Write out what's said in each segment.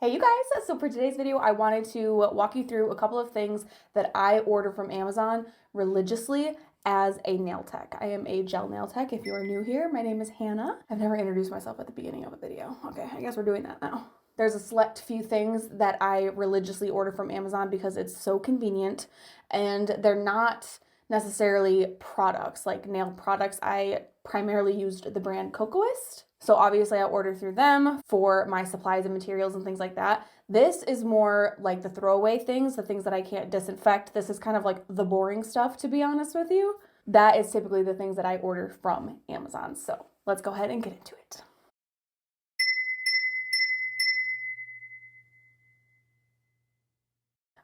Hey you guys, so for today's video I wanted to walk you through a couple of things that I order from Amazon religiously as a nail tech. I am a gel nail tech. If you are new here, my name is Hannah. I've never introduced myself at the beginning of a video. Okay, I guess we're doing that now. There's a select few things that I religiously order from Amazon because it's so convenient and they're not necessarily products, like nail products. I primarily used the brand Cocoist. So obviously I order through them for my supplies and materials and things like that. This is more like the throwaway things, the things that I can't disinfect. This is kind of like the boring stuff, to be honest with you. That is typically the things that I order from Amazon. So let's go ahead and get into it.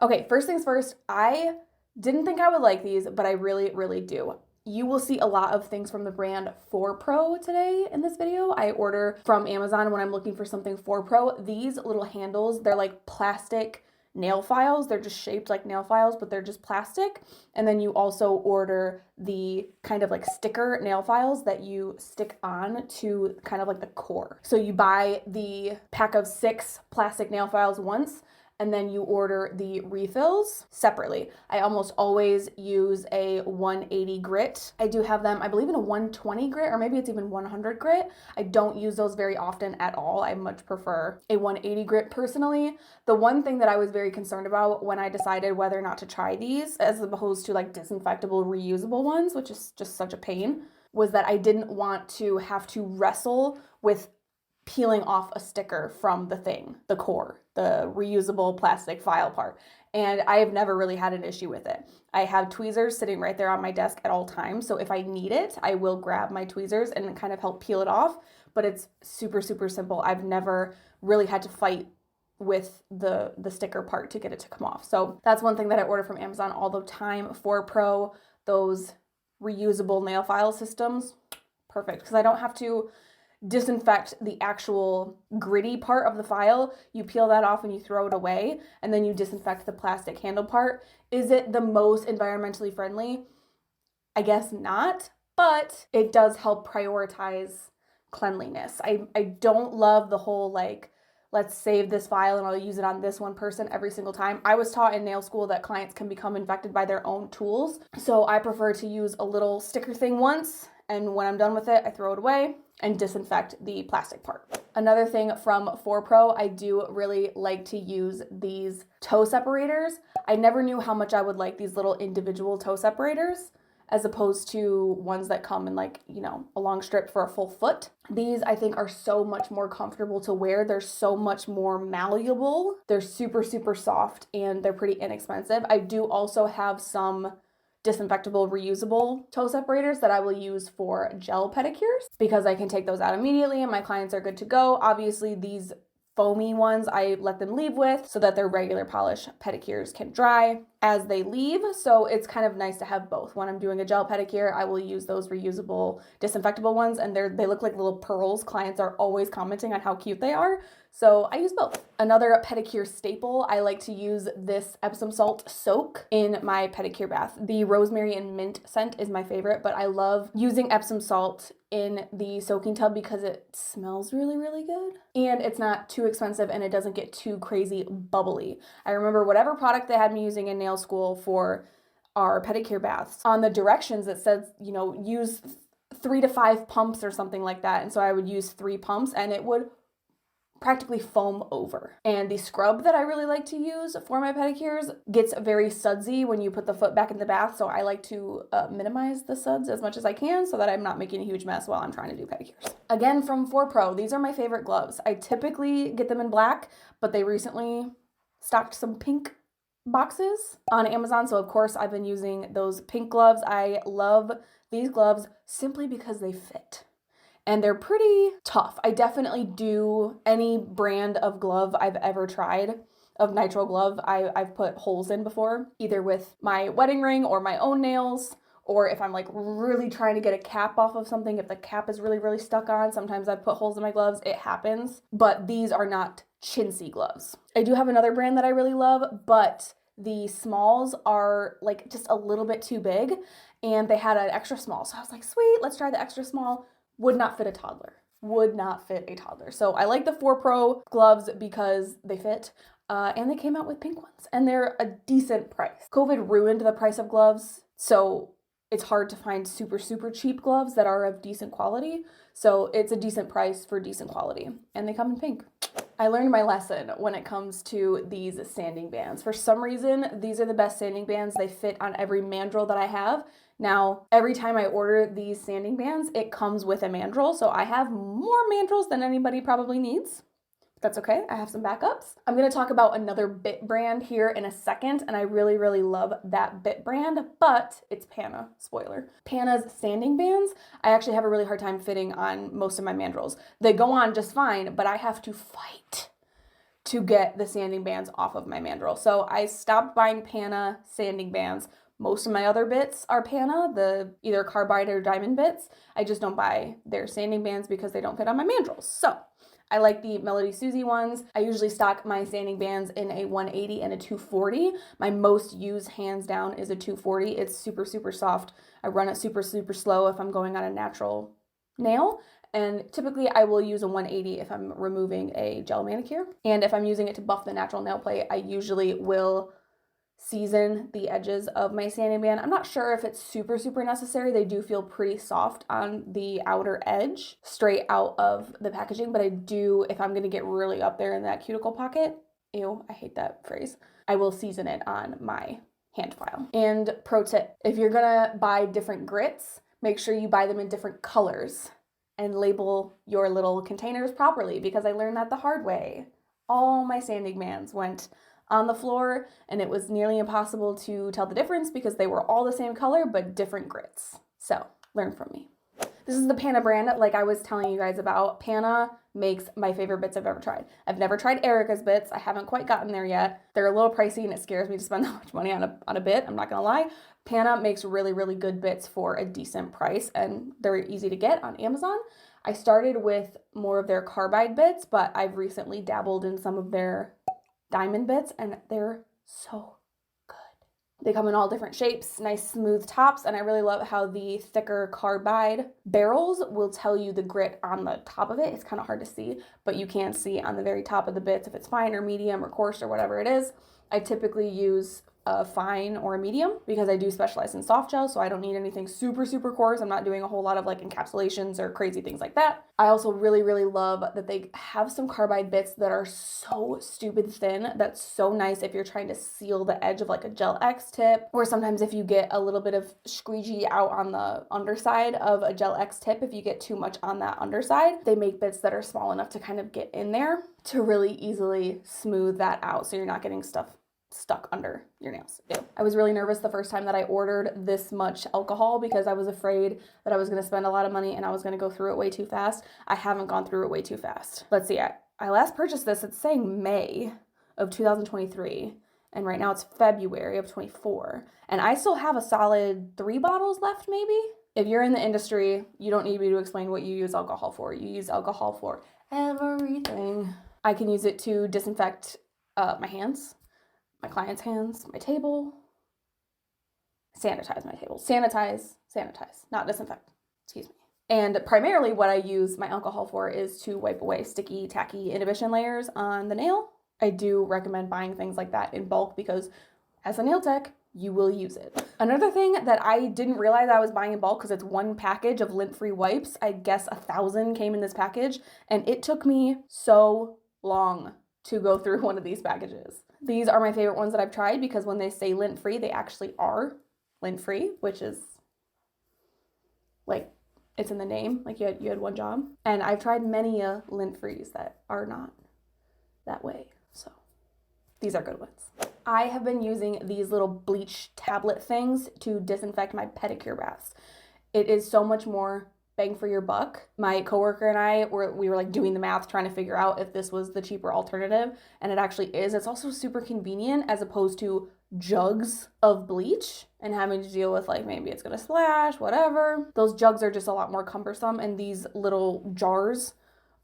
Okay, first things first, I didn't think I would like these, but I really, really do. You will see a lot of things from the brand 4Pro today in this video. I order from Amazon when I'm looking for something 4Pro. These little handles, they're like plastic nail files. They're just shaped like nail files, but they're just plastic. And then you also order the kind of like sticker nail files that you stick on to kind of like the core. So you buy the pack of 6 plastic nail files once, and then you order the refills separately. I almost always use a 180 grit. I do have them, I believe, in a 120 grit, or maybe it's even 100 grit. I don't use those very often at all. I much prefer a 180 grit personally. The one thing that I was very concerned about when I decided whether or not to try these, as opposed to like disinfectable reusable ones, which is just such a pain, was that I didn't want to have to wrestle with peeling off a sticker from the thing, the core, the reusable plastic file part. And I have never really had an issue with it. I have tweezers sitting right there on my desk at all times. So if I need it, I will grab my tweezers and kind of help peel it off. But it's super, super simple. I've never really had to fight with the sticker part to get it to come off. So that's one thing that I order from Amazon all the time. 4Pro, those reusable nail file systems, perfect. Because I don't have to disinfect the actual gritty part of the file. You peel that off and you throw it away, and then you disinfect the plastic handle part. Is it the most environmentally friendly? I guess not, but it does help prioritize cleanliness. I don't love the whole like, let's save this file and I'll use it on this one person every single time. I was taught in nail school that clients can become infected by their own tools. So I prefer to use a little sticker thing once, and when I'm done with it, I throw it away and disinfect the plastic part. Another thing from 4Pro, I do really like to use these toe separators. I never knew how much I would like these little individual toe separators as opposed to ones that come in like, you know, a long strip for a full foot. These I think are so much more comfortable to wear. They're so much more malleable. They're super, super soft, and they're pretty inexpensive. I do also have some disinfectable reusable toe separators that I will use for gel pedicures because I can take those out immediately and my clients are good to go. Obviously these foamy ones I let them leave with so that their regular polish pedicures can dry as they leave. So it's kind of nice to have both. When I'm doing a gel pedicure, I will use those reusable disinfectable ones, and they look like little pearls. Clients are always commenting on how cute they are. So I use both. Another pedicure staple, I like to use this Epsom salt soak in my pedicure bath. The rosemary and mint scent is my favorite, but I love using Epsom salt in the soaking tub because it smells really, really good. And it's not too expensive and it doesn't get too crazy bubbly. I remember whatever product they had me using in nail school for our pedicure baths, on the directions it says, you know, use 3 to 5 pumps or something like that. And so I would use 3 pumps and it would practically foam over. And the scrub that I really like to use for my pedicures gets very sudsy when you put the foot back in the bath, so I like to minimize the suds as much as I can so that I'm not making a huge mess while I'm trying to do pedicures. Again, from 4Pro, these are my favorite gloves. I typically get them in black, but they recently stocked some pink boxes on Amazon, so of course I've been using those pink gloves. I love these gloves simply because they fit. And they're pretty tough. I definitely do any brand of glove I've ever tried, of nitrile glove, I've put holes in before, either with my wedding ring or my own nails, or if I'm like really trying to get a cap off of something, if the cap is really, really stuck on, sometimes I put holes in my gloves, it happens. But these are not chintzy gloves. I do have another brand that I really love, but the smalls are like just a little bit too big, and they had an extra small. So I was like, sweet, let's try the extra small. Would not fit a toddler. would not fit a toddler. So I like the 4 Pro gloves because they fit. And they came out with pink ones, and they're a decent price. COVID ruined the price of gloves, so it's hard to find super, super cheap gloves that are of decent quality. So it's a decent price for decent quality, and they come in pink. I learned my lesson when it comes to these sanding bands. For some reason, these are the best sanding bands. They fit on every mandrel that I have. Now, every time I order these sanding bands, it comes with a mandrel, so I have more mandrels than anybody probably needs. That's okay, I have some backups. I'm gonna talk about another Bit brand here in a second, and I really, really love that Bit brand, but it's Pana, spoiler. Pana's sanding bands, I actually have a really hard time fitting on most of my mandrels. They go on just fine, but I have to fight to get the sanding bands off of my mandrel. So I stopped buying Pana sanding bands. Most of my other bits are Pana, the either carbide or diamond bits. I just don't buy their sanding bands because they don't fit on my mandrels. So I like the Melody Susie ones. I usually stock my sanding bands in a 180 and a 240. My most used, hands down, is a 240. It's super, super soft. I run it super, super slow if I'm going on a natural nail. And typically I will use a 180 if I'm removing a gel manicure. And if I'm using it to buff the natural nail plate, I usually will season the edges of my sanding band. I'm not sure if it's super, super necessary. They do feel pretty soft on the outer edge straight out of the packaging, but I do, if I'm gonna get really up there in that cuticle pocket, ew, I hate that phrase, I will season it on my hand file. And pro tip, if you're gonna buy different grits, make sure you buy them in different colors and label your little containers properly, because I learned that the hard way. All my sanding bands went on the floor, and it was nearly impossible to tell the difference because they were all the same color but different grits. So learn from me. This is the Pana brand, like I was telling you guys about. Pana makes my favorite bits I've ever tried. I've never tried Erica's bits. I haven't quite gotten there yet. They're a little pricey and it scares me to spend that much money on a bit, I'm not gonna lie. Pana makes really, really good bits for a decent price, and they're easy to get on Amazon. I started with more of their carbide bits, but I've recently dabbled in some of their diamond bits, and they're so good. They come in all different shapes, nice smooth tops, and I really love how the thicker carbide barrels will tell you the grit on the top of it. It's kind of hard to see, but you can see on the very top of the bits if it's fine or medium or coarse or whatever it is. I typically use a fine or a medium because I do specialize in soft gel, so I don't need anything super, super coarse. I'm not doing a whole lot of like encapsulations or crazy things like that. I also really, really love that they have some carbide bits that are so stupid thin. That's so nice if you're trying to seal the edge of like a Gel X tip, or sometimes if you get a little bit of squeegee out on the underside of a Gel X tip, if you get too much on that underside, they make bits that are small enough to kind of get in there to really easily smooth that out so you're not getting stuff stuck under your nails. Ew. I was really nervous the first time that I ordered this much alcohol because I was afraid that I was going to spend a lot of money and I was going to go through it way too fast. I haven't gone through it way too fast. Let's see, I last purchased this, it's saying May of 2023, and right now it's February of 24, and I still have a solid 3 bottles left maybe. If you're in the industry, you don't need me to explain what you use alcohol for. You use alcohol for everything. I can use it to disinfect my hands, my client's hands, my table, sanitize my table, sanitize, not disinfect, excuse me. And primarily what I use my alcohol for is to wipe away sticky, tacky inhibition layers on the nail. I do recommend buying things like that in bulk because as a nail tech, you will use it. Another thing that I didn't realize I was buying in bulk because it's one package of lint-free wipes. I guess 1,000 came in this package, and it took me so long to go through one of these packages. These are my favorite ones that I've tried because when they say lint-free, they actually are lint-free, which is like, it's in the name, like you had one job. And I've tried many lint-frees that are not that way, so these are good ones. I have been using these little bleach tablet things to disinfect my pedicure baths. It is so much more bang for your buck. My coworker and I we were like doing the math trying to figure out if this was the cheaper alternative, and it actually is. It's also super convenient as opposed to jugs of bleach and having to deal with like maybe it's gonna splash, whatever. Those jugs are just a lot more cumbersome, and these little jars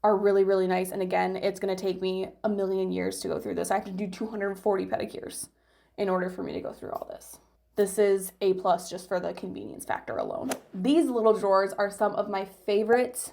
are really, really nice. And again, it's gonna take me a million years to go through this. I have to do 240 pedicures in order for me to go through all this. This is A+ just for the convenience factor alone. These little drawers are some of my favorite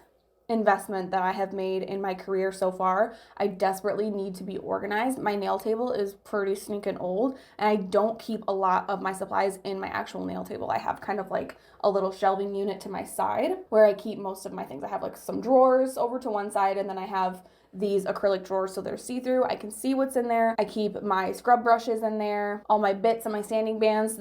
investment that I have made in my career so far. I desperately need to be organized. My nail table is pretty stinking old, and I don't keep a lot of my supplies in my actual nail table. I have kind of like a little shelving unit to my side where I keep most of my things. I have like some drawers over to one side, and then I have these acrylic drawers so they're see-through. I can see what's in there. I keep my scrub brushes in there, all my bits and my sanding bands.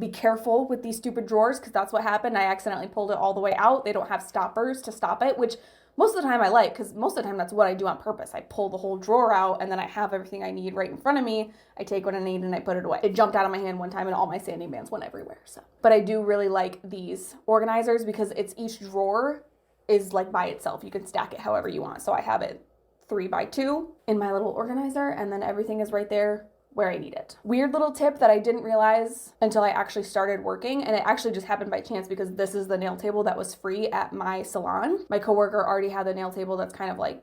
Be careful with these stupid drawers, because that's what happened. I accidentally pulled it all the way out. They don't have stoppers to stop it, which most of the time I like, because most of the time that's what I do on purpose. I pull the whole drawer out, and then I have everything I need right in front of me. I take what I need and I put it away. It jumped out of my hand one time and all my sanding bands went everywhere. But I do really like these organizers because it's each drawer is like by itself. You can stack it however you want. So I have it 3x2 in my little organizer, and then everything is right there where I need it. Weird little tip that I didn't realize until I actually started working, and it actually just happened by chance because this is the nail table that was free at my salon. My coworker already had the nail table that's kind of like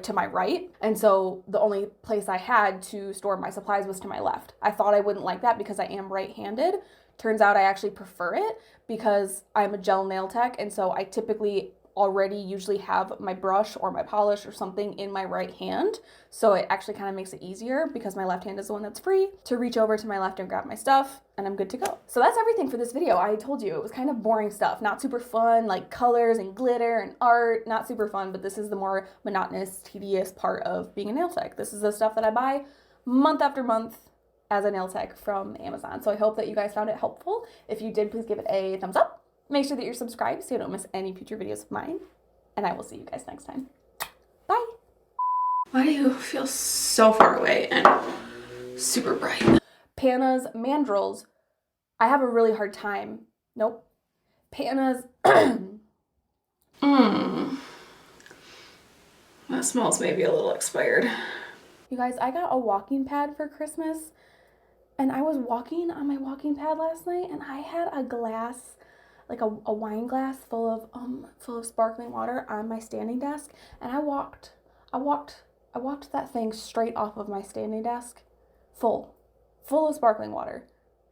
to my right, and so the only place I had to store my supplies was to my left. I thought I wouldn't like that because I am right-handed. Turns out I actually prefer it because I'm a gel nail tech, and so I typically already usually have my brush or my polish or something in my right hand. So it actually kind of makes it easier because my left hand is the one that's free to reach over to my left and grab my stuff, and I'm good to go. So that's everything for this video. I told you it was kind of boring stuff, not super fun, like colors and glitter and art, not super fun, but this is the more monotonous, tedious part of being a nail tech. This is the stuff that I buy month after month as a nail tech from Amazon. So I hope that you guys found it helpful. If you did, please give it a thumbs up. Make sure that you're subscribed so you don't miss any future videos of mine. And I will see you guys next time. Bye. Why do you feel so far away and super bright? Panas, mandrels. I have a really hard time. Nope. Panas. That smells maybe a little expired. You guys, I got a walking pad for Christmas, and I was walking on my walking pad last night, and I had a glass, like a wine glass full of sparkling water on my standing desk, and I walked that thing straight off of my standing desk, full of sparkling water,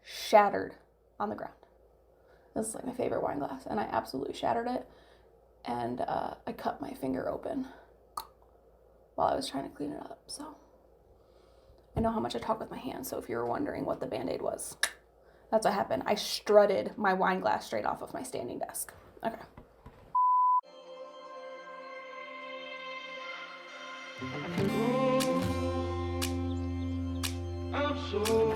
shattered on the ground. This is like my favorite wine glass, and I absolutely shattered it, and I cut my finger open while I was trying to clean it up. So I know how much I talk with my hands, so if you were wondering what the Band-Aid was, that's what happened. I strutted my wine glass straight off of my standing desk. Okay. I'm so